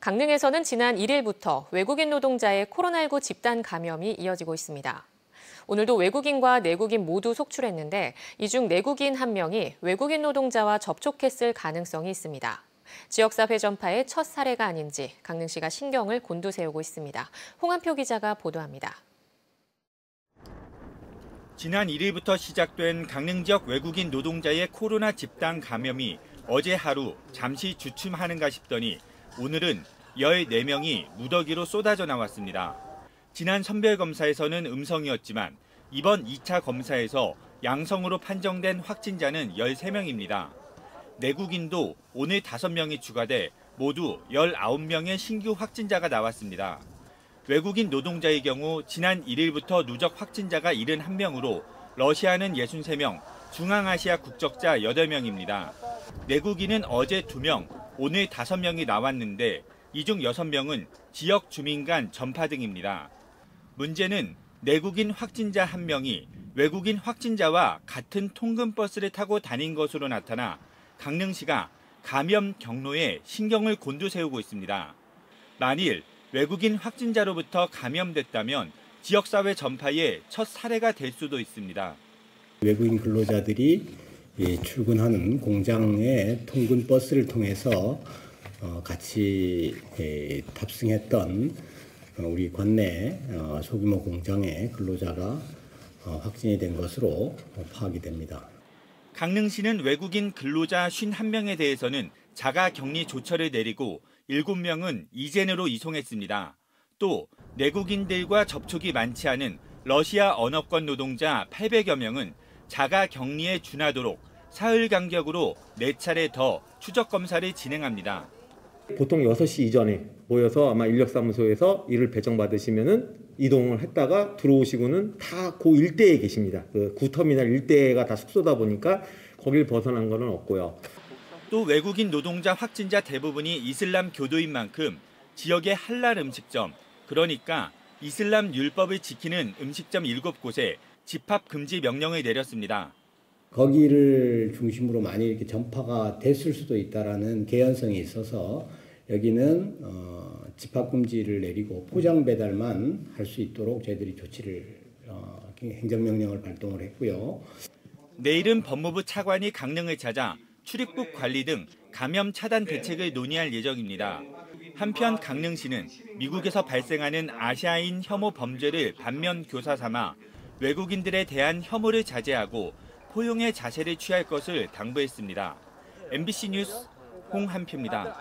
강릉에서는 지난 1일부터 외국인 노동자의 코로나19 집단 감염이 이어지고 있습니다. 오늘도 외국인과 내국인 모두 속출했는데 이 중 내국인 1명이 외국인 노동자와 접촉했을 가능성이 있습니다. 지역사회 전파의 첫 사례가 아닌지 강릉시가 신경을 곤두세우고 있습니다. 홍한표 기자가 보도합니다. 지난 1일부터 시작된 강릉 지역 외국인 노동자의 코로나 집단 감염이 어제 하루 잠시 주춤하는가 싶더니 오늘은 14명이 무더기로 쏟아져 나왔습니다. 지난 선별검사에서는 음성이었지만 이번 2차 검사에서 양성으로 판정된 확진자는 13명입니다. 내국인도 오늘 5명이 추가돼 모두 19명의 신규 확진자가 나왔습니다. 외국인 노동자의 경우 지난 1일부터 누적 확진자가 71명으로 러시아는 63명, 중앙아시아 국적자 8명입니다. 내국인은 어제 2명, 오늘 5명이 나왔는데 이 중 6명은 지역 주민 간 전파 등입니다. 문제는 내국인 확진자 1명이 외국인 확진자와 같은 통근버스를 타고 다닌 것으로 나타나 강릉시가 감염 경로에 신경을 곤두세우고 있습니다. 만일 외국인 확진자로부터 감염됐다면 지역사회 전파의 첫 사례가 될 수도 있습니다. 외국인 근로자들이 출근하는 공장의 통근버스를 통해서 같이 탑승했던 우리 관내 소규모 공장의 근로자가 확진이 된 것으로 파악이 됩니다. 강릉시는 외국인 근로자 51명에 대해서는 자가격리 조처를 내리고 7명은 이젠으로 이송했습니다. 또 내국인들과 접촉이 많지 않은 러시아 언어권 노동자 800여 명은 자가격리에 준하도록 사흘 간격으로 4차례 더 추적검사를 진행합니다. 보통 6시 이전에 모여서 아마 인력사무소에서 일을 배정받으시면은 이동을 했다가 들어오시고는 다 그 일대에 계십니다. 그 구터미널 일대가 다 숙소다 보니까 거길 벗어난 건 없고요. 또 외국인 노동자 확진자 대부분이 이슬람 교도인 만큼 지역의 할랄 음식점, 그러니까 이슬람 율법을 지키는 음식점 7곳에 집합 금지 명령을 내렸습니다. 거기를 중심으로 많이 이렇게 전파가 됐을 수도 있다라는 개연성이 있어서 여기는 집합 금지를 내리고 포장 배달만 할 수 있도록 저희들이 조치를 행정명령을 발동을 했고요. 내일은 법무부 차관이 강릉을 찾아 출입국 관리 등 감염 차단 대책을 논의할 예정입니다. 한편 강릉시는 미국에서 발생하는 아시아인 혐오 범죄를 반면 교사 삼아 외국인들에 대한 혐오를 자제하고 포용의 자세를 취할 것을 당부했습니다. MBC 뉴스 홍한표입니다.